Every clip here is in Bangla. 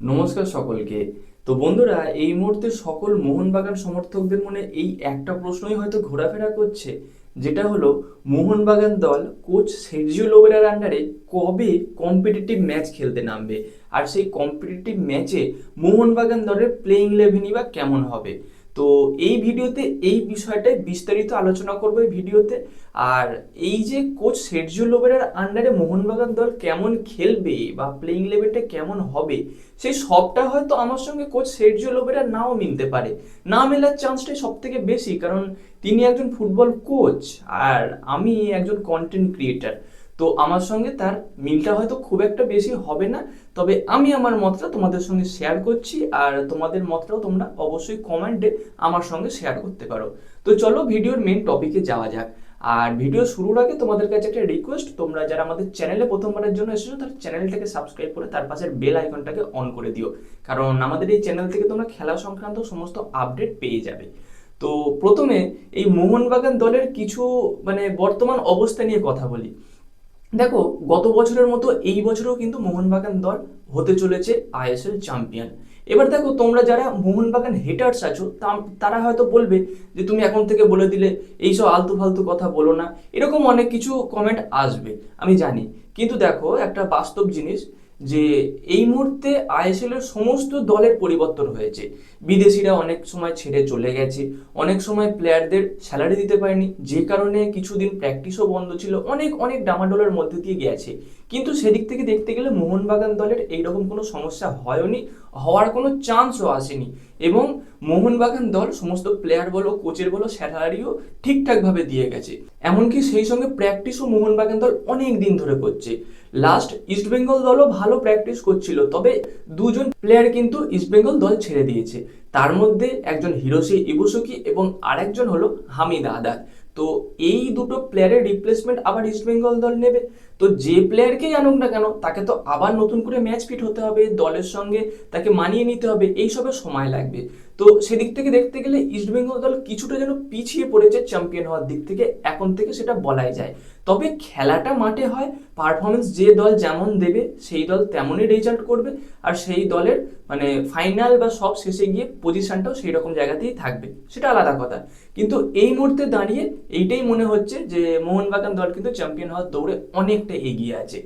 নমস্কার সকলকে। তো বন্ধুরা, এই মুহূর্তে সকল মোহনবাগান সমর্থকদের মনে এই একটা প্রশ্নই হয়তো ঘোরাফেরা করছে, যেটা হলো মোহনবাগান দল কোচ সের্জিও লোবেরার আন্ডারে কবে কম্পিটিটিভ ম্যাচ খেলতে নামবে, আর সেই কম্পিটিটিভ ম্যাচে মোহনবাগান দলের প্লেইং ইলেভেনই বা কেমন হবে। তো এই ভিডিওতে এই বিষয়টাই বিস্তারিত আলোচনা করবো এই ভিডিওতে। আর এই যে কোচ সের্জিও লোবেরার আন্ডারে মোহনবাগান দল কেমন খেলবে বা প্লেইং ইলেভেনটা কেমন হবে, সেই সবটা হয়তো আমার সঙ্গে কোচ সের্জিও লোবেরা নাও মিলতে পারে। না মেলার চান্সটাই সব থেকে বেশি, কারণ তিনি একজন ফুটবল কোচ আর আমি একজন কন্টেন্ট ক্রিয়েটার। তো আমার সঙ্গে তার মিলটা হয়তো খুব একটা বেশি হবে না, তবে আমি আমার মতটা তোমাদের সঙ্গে শেয়ার করছি, আর তোমাদের মতটাও তোমরা অবশ্যই কমেন্টে আমার সঙ্গে শেয়ার করতে পারো। তো চলো ভিডিওর মেন টপিকে যাওয়া যাক। আর ভিডিও শুরুর আগে তোমাদের কাছে একটা রিকোয়েস্ট, তোমরা যারা আমাদের চ্যানেলে প্রথমবারের জন্য এসেছো তার চ্যানেলটাকে সাবস্ক্রাইব করে তার পাশের বেল আইকনটাকে অন করে দিও, কারণ আমাদের এই চ্যানেল থেকে তোমরা খেলা সংক্রান্ত সমস্ত আপডেট পেয়ে যাবে। তো প্রথমে এই মোহনবাগান দলের কিছু বর্তমান অবস্থা নিয়ে কথা বলি। দেখো, গত বছরের মতো এই বছরেও কিন্তু মোহনবাগান দল হতে চলেছে আইএসএল চ্যাম্পিয়ন। এবার দেখো, তোমরা যারা মোহনবাগান হেটার্স আছো তারা হয়তো বলবে যে তুমি এখন থেকে বলে দিলে, এইসব আলতু ফালতু কথা বলো না, এরকম অনেক কিছু কমেন্ট আসবে, আমি জানি। কিন্তু দেখো, একটা বাস্তব জিনিস যে এই মুহূর্তে আইএসএল এর সমস্ত দলের পরিবর্তন হয়েছে। বিদেশিরা অনেক সময় ছেড়ে চলে গেছে, অনেক সময় প্লেয়ারদের স্যালারি দিতে পারেনি, যে কারণে কিছুদিন প্র্যাকটিসও বন্ধ ছিল, অনেক অনেক ডামাডোলের মধ্যে দিয়ে গেছে। কিন্তু সেদিক থেকে দেখতে গেলে মোহনবাগান দলের এইরকম কোনো সমস্যা হয়নি, হওয়ার কোনো চান্সও আসেনি। এবং মোহনবাগান দল সমস্ত প্লেয়ার বলো, কোচের বলো, স্যালারিও ঠিকঠাকভাবে দিয়ে গেছে। এমনকি সেই সঙ্গে প্র্যাকটিসও মোহনবাগান দল অনেক দিন ধরে করছে। লাস্ট ইস্টবেঙ্গল দলও ভালো প্র্যাকটিস করছিল, তবে দুজন প্লেয়ার কিন্তু ইস্টবেঙ্গল দল ছেড়ে দিয়েছে। তার মধ্যে একজন হিরোশি ইবুসুকি এবং আরেকজন হলো হামিদ আদার। তো এই দুটো প্লেয়ারের রিপ্লেসমেন্ট আবার ইস্টবেঙ্গল দল নেবে। তো যে প্লেয়ারকেই আনুক না কেন, তাকে তো আবার নতুন করে ম্যাচ ফিট হতে হবে, দলের সঙ্গে তাকে মানিয়ে নিতে হবে, এইসবের সময় লাগবে। তো সেদিক থেকে দেখতে গেলে ইস্টবেঙ্গল দল কিছুটা যেন পিছিয়ে পড়েছে চ্যাম্পিয়ন হওয়ার দিক থেকে, এখন থেকে সেটা বলাই যায়। তবে খেলাটা মাঠে হয়, পারফরমেন্স যে দল যেমন দেবে সেই দল তেমনই রেজাল্ট করবে, আর সেই দলের ফাইনাল বা সব শেষে গিয়ে পজিশনটাও সেই রকম জায়গাতেই থাকবে, সেটা আলাদা কথা। কিন্তু এই মুহূর্তে দাঁড়িয়ে এইটাই মনে হচ্ছে যে মোহনবাগান দল কিন্তু চ্যাম্পিয়ন হওয়ার দৌড়ে অনেকটা এগিয়ে আছে।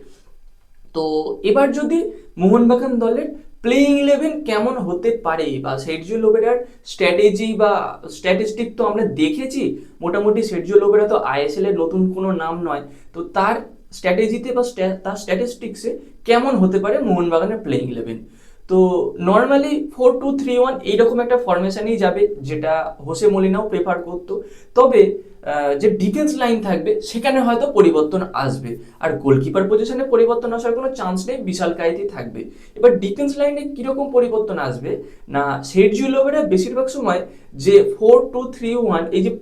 তো এবার যদি মোহনবাগান দলের প্লেইং ইলেভেন কেমন হতে পারে, বা সের্জিও লোবেরার স্ট্র্যাটেজি বা স্ট্যাটিস্টিক তো আমরা দেখেছি। মোটামুটি সের্জিও লোবেরা তো আইএসএল এর নতুন কোনো নাম নয়। তো তার স্ট্র্যাটেজিতে বা তার স্ট্যাটিস্টিক্সে কেমন হতে পারে মোহনবাগানের প্লেইং ইলেভেন। তো নর্মালি 4-2-3-1 এইরকম একটা ফরমেশনেই যাবে, যেটা হোসে মলিনাও প্রেফার করতো। তবে যে ডিফেন্স লাইন থাকবে সেখানে হয়তো পরিবর্তন আসবে, আর গোলকিপার পজিশনে পরিবর্তন আসার কোনো চান্স নেই, বিশাল কায়েতি থাকবে। এবার ডিফেন্স লাইনে কিরকম পরিবর্তন আসবে না, সের্জিও লোবেরা বেশিরভাগ সময় যে 4-2-3-1, এই যে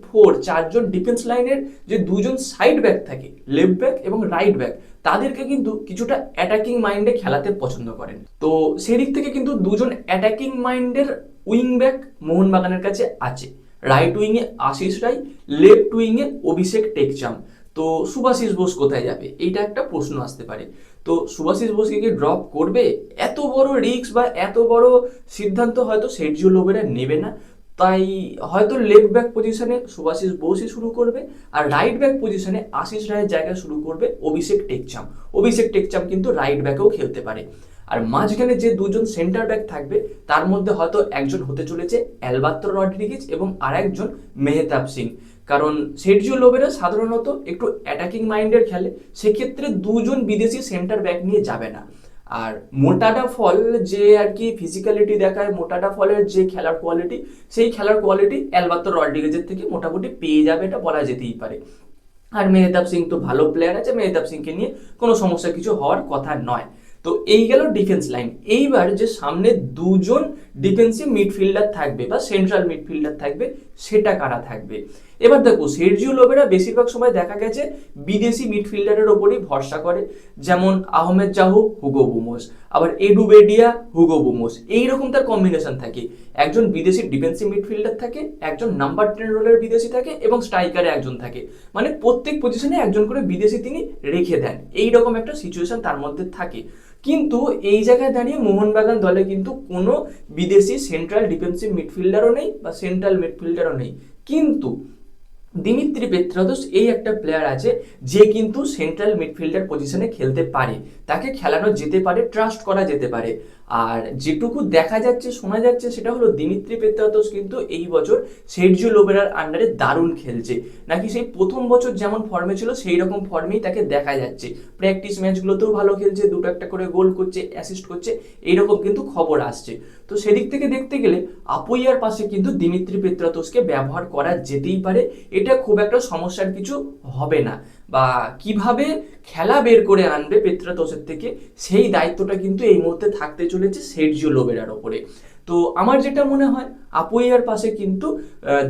চারজন ডিফেন্স লাইনের যে দুজন সাইড ব্যাক থাকে, লেফট ব্যাক এবং রাইট ব্যাক, তাদেরকে কিন্তু কিছুটা অ্যাটাকিং মাইন্ডে খেলাতে পছন্দ করেন। তো সেদিক থেকে কিন্তু দুজন অ্যাটাকিং মাইন্ডের উইং ব্যাক মোহনবাগানের কাছে আছে। রাইট উইংয়ে আশিস রায়, লেফট উইংয়ে অভিষেক টেকচাম। তো সুভাশিস বোস কোথায় যাবে, এইটা একটা প্রশ্ন আসতে পারে। তো সুভাশিস বোসকে কি ড্রপ করবে? এত বড় রিস্ক বা এত বড় সিদ্ধান্ত হয়তো সের্জিও লোবেরা নেবে না। তাই হয়তো লেফট ব্যাক পজিশনে সুভাশিস বোসই শুরু করবে, আর রাইট ব্যাক পজিশনে আশিস রায়ের জায়গায় শুরু করবে অভিষেক টেকচাম। অভিষেক টেকচাম কিন্তু রাইট ব্যাকেও খেলতে পারে। আর মাঝখানে যে দুজন সেন্টার ব্যাক থাকবে, তার মধ্যে হয়তো একজন হতে চলেছে অ্যালবার্তো রড্রিগেজ এবং আরেকজন মেহতাব সিং। কারণ সের্জিও লোবেরা সাধারণত একটু অ্যাটাকিং মাইন্ডের খেলে, সেক্ষেত্রে দুজন বিদেশি সেন্টার ব্যাক নিয়ে যাবে না। আর মোটাটা ফল যে আর কি ফিজিক্যালিটি দেখায়, মোটাটা ফলের যে খেলার কোয়ালিটি, সেই খেলার কোয়ালিটি অ্যালবার্তো রড্রিগেজের থেকে মোটামুটি পেয়ে যাবে, এটা বলা যেতেই পারে। আর মেহতাব সিং তো ভালো প্লেয়ার আছে, মেহতাব সিংকে নিয়ে কোনো সমস্যা কিছু হওয়ার কথা নয়। তো এই গেল ডিফেন্স লাইন। এইবার যে সামনে দুজন ডিফেন্সিভ মিডফিল্ডার থাকবে বা সেন্ট্রাল মিডফিল্ডার থাকবে, সেটা কারা থাকবে। এবার দেখো, সের্জিও লোবেরা বেশিরভাগ সময় দেখা গেছে বিদেশি মিডফিল্ডারের ওপরই ভরসা করে, যেমন আহমেদ জাহু, হুগো বুমোস, আবার এডু বেডিয়া, হুগো বুমোস, এইরকম তার কম্বিনেশন থাকে। একজন বিদেশি ডিফেন্সিভ মিডফিল্ডার থাকে, একজন নাম্বার 10 রোলের বিদেশি থাকে, এবং স্ট্রাইকারে একজন থাকে। প্রত্যেক পজিশনে একজন করে বিদেশি তিনি রেখে দেন, এইরকম একটা সিচুয়েশন তার মধ্যে থাকে। কিন্তু এই জায়গায় দাঁড়িয়ে মোহনবাগান দলে কিন্তু কোনো বিদেশি সেন্ট্রাল ডিফেন্সিভ মিডফিল্ডারও নেই বা সেন্ট্রাল মিডফিল্ডারও নেই, কিন্তু দিমিত্রি পেত্রাদোস এই একটা প্লেয়ার আছে যে কিন্তু সেন্ট্রাল মিডফিল্ডার পজিশনে খেলতে পারে, তাকে খেলানো যেতে পারে, ট্রাস্ট করা যেতে পারে। আর যেটুকু দেখা যাচ্ছে শোনা যাচ্ছে সেটা হলো দিমিত্রি পেত্রাদোস কিন্তু এই বছর সের্জিও লোবেরার আন্ডারে দারুণ খেলছে, নাকি সেই প্রথম বছর যেমন ফর্মে ছিল সেই রকম ফর্মেই তাকে দেখা যাচ্ছে। প্র্যাকটিস ম্যাচগুলোতেও ভালো খেলছে, দুটো একটা করে গোল করছে, অ্যাসিস্ট করছে, এইরকম কিন্তু খবর আসছে। তো সেদিক থেকে দেখতে গেলে আপুইয়ার পাশে কিন্তু দিমিত্রি পেত্রাদোসকে ব্যবহার করা যেতেই পারে, এটা খুব একটা সমস্যার কিছু হবে না। বা কিভাবে খেলা বের করে আনবে পেত্রাদোসের থেকে সেই দায়িত্বটা কিন্তু এই মুহূর্তে থাকতে চলেছে সের্জিও লোবেরার ওপরে। তো আমার যেটা মনে হয় আপুইয়ার পাশে কিন্তু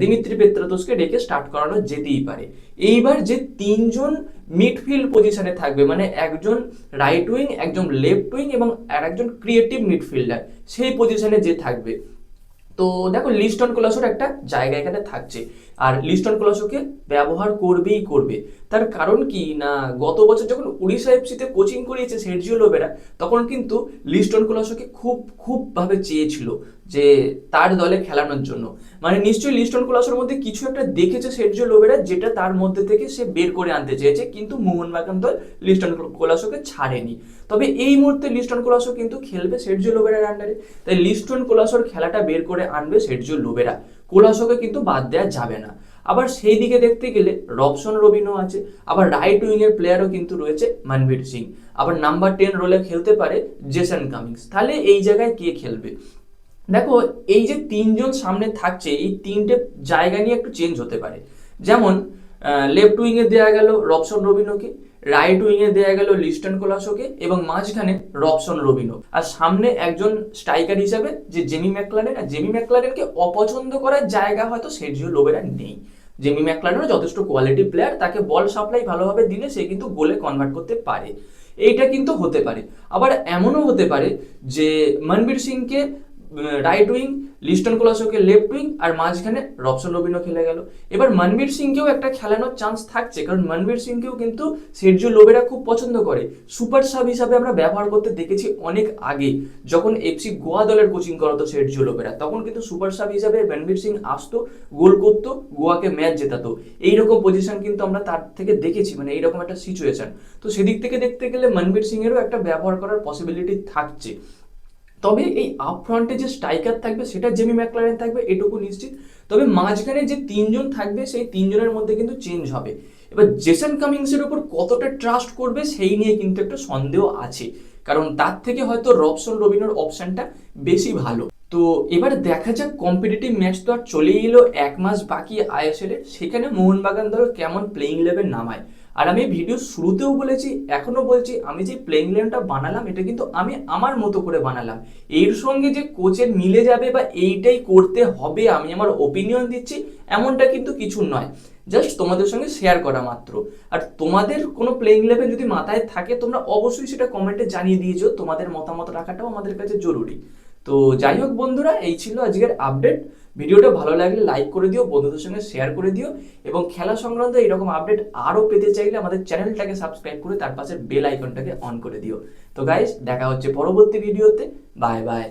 দিমিত্রি পেত্রাদোসকে রেখে স্টার্ট করানো যেতেই পারে। এইবার যে তিনজন মিডফিল্ড পজিশনে থাকবে, মানে একজন রাইট উইং, একজন লেফট উইং এবং আর একজন ক্রিয়েটিভ মিডফিল্ডার, সেই পজিশনে যে থাকবে, তো দেখো লিস্টন কোলাসোর একটা জায়গা এখানে থাকছে, আর লিস্টন কোলাসোকে ব্যবহার করবেই করবে। তার কারণ কি না, গত বছর যখন উড়িষ্যা এফসিতে কোচিং করিয়েছে সের্জিও লোবেরা, তখন কিন্তু লিস্টন কোলাসোকে খুব ভাবে চেয়েছিল যে তার দলে খেলানোর জন্য। মানে নিশ্চয়ই লিস্টন কোলাসোর মধ্যে কিছু একটা দেখেছে সের্জিও লোবেরা, যেটা তার মধ্যে থেকে সে বের করে আনতে চেয়েছে, কিন্তু মোহনবাগান দল লিস্টন কোলাসোকে ছাড়েনি। তবে এই মুহূর্তে লিস্টন কোলাসো কিন্তু খেলবে সের্জিও লোবেরার আন্ডারে, তাই লিস্টন কোলাসোর খেলাটা বের করে আনবে সের্জিও লোবেরা, কোলাসোকে কিন্তু বাদ দেওয়া যাবে না। আবার সেই দিকে দেখতে গেলে রবসন রবিনও আছে, আবার রাইট উইং এর প্লেয়ারও কিন্তু রয়েছে মনবীর সিং, আবার নাম্বার 10 রোলে খেলতে পারে জেসন কামিংস। তাহলে এই জায়গায় কে খেলবে? দেখো এই যে তিনজন সামনে থাকছে, এই তিনটে জায়গা নিয়ে একটু চেঞ্জ হতে পারে। যেমন লেফট উইংয়ে দেওয়া গেল রবসন রবিনোকে, রাইট উইংয়ে দেওয়া গেল লিস্টন কোলাসোকে, এবং মাঝখানে রবসন রবিনো, আর সামনে একজন স্ট্রাইকার হিসাবে যে জেমি ম্যাকলারেন। আর জেমি ম্যাকলারেনকে অপছন্দ করার জায়গা হয়তো সের্জিও লোবেরা নেই। জেমি ম্যাকলারেনও যথেষ্ট কোয়ালিটি প্লেয়ার, তাকে বল সাপ্লাই ভালোভাবে দিলে সে কিন্তু গোলে কনভার্ট করতে পারে, এইটা কিন্তু হতে পারে। আবার এমনও হতে পারে যে মনবীর সিংকে রাইট উইং, লিস্টন কোলাসোকে লেফট উইং, আর মাঝখানে রবসন রবিনো খেলে গেল। এবার মনবীর সিংকেও একটা খেলানোর চান্স থাকছে, কারণ মনবীর সিংকেও কিন্তু সের্জিও লোবেরা খুব পছন্দ করে। সুপার সাব হিসাবে আমরা ব্যবহার করতে দেখেছি অনেক আগে, যখন এফসি গোয়া দলের কোচিং করাতো সের্জিও লোবেরা, তখন কিন্তু সুপার সাব হিসাবে মনবীর সিং আসতো, গোল করতো, গোয়াকে ম্যাচ জেতাতো। এইরকম পজিশন কিন্তু আমরা তার থেকে দেখেছি, মানে এইরকম একটা সিচুয়েশন। তো সেদিক থেকে দেখতে গেলে মনবীর সিং এরও একটা ব্যবহার করার পসিবিলিটি থাকছে। তবে এই আপফ্রন্টে যে স্ট্রাইকার থাকবে সেটা জেমি ম্যাকলারেন থাকবে, এটুকু নিশ্চিত। তবে মাঝখানে যে তিনজন থাকবে সেই তিনজনের মধ্যে কিন্তু চেঞ্জ হবে। এবার জেসন কামিংসের উপর কতটা ট্রাস্ট করবে সেই নিয়ে কিন্তু একটা সন্দেহ আছে, কারণ তার থেকে হয়তো রবসন রবিনোর অপশনটা বেশি ভালো। তো এবার দেখা যাক, কম্পিটিটিভ ম্যাচ তো আর চলেই এলো, 1 মাস বাকি আইএসএল এর, সেখানে মোহনবাগান দল কেমন প্লেইং ইলেভেন নামায়। আর আমি ভিডিও শুরুতেও বলেছি, এখনো বলছি, আমি যে প্লেইং ইলেভেনটা বানালাম এটা কিন্তু আমি আমার মতো করে বানালাম। এর সঙ্গে যে কোচের মিলে যাবে বা এইটাই করতে হবে, আমি আমার ওপিনিয়ন দিচ্ছি, এমনটা কিন্তু কিছু নয়, জাস্ট তোমাদের সঙ্গে শেয়ার করা মাত্র। আর তোমাদের কোনো প্লেইং ইলেভেন যদি মাথায় থাকে তোমরা অবশ্যই সেটা কমেন্টে জানিয়ে দিয়েছো, তোমাদের মতামত রাখাটাও আমাদের কাছে জরুরি। তো যাই হোক বন্ধুরা, এই ছিল আজকের আপডেট। ভিডিওটা ভালো লাগলে লাইক করে দিও, বন্ধুদের সঙ্গে শেয়ার করে দিও, এবং খেলা সংক্রান্ত এরকম আপডেট আরও পেতে চাইলে আমাদের চ্যানেলটাকে সাবস্ক্রাইব করে তার পাশে বেল আইকনটাকে অন করে দিও। তো গাইস, দেখা হচ্ছে পরবর্তী ভিডিওতে। Bye bye.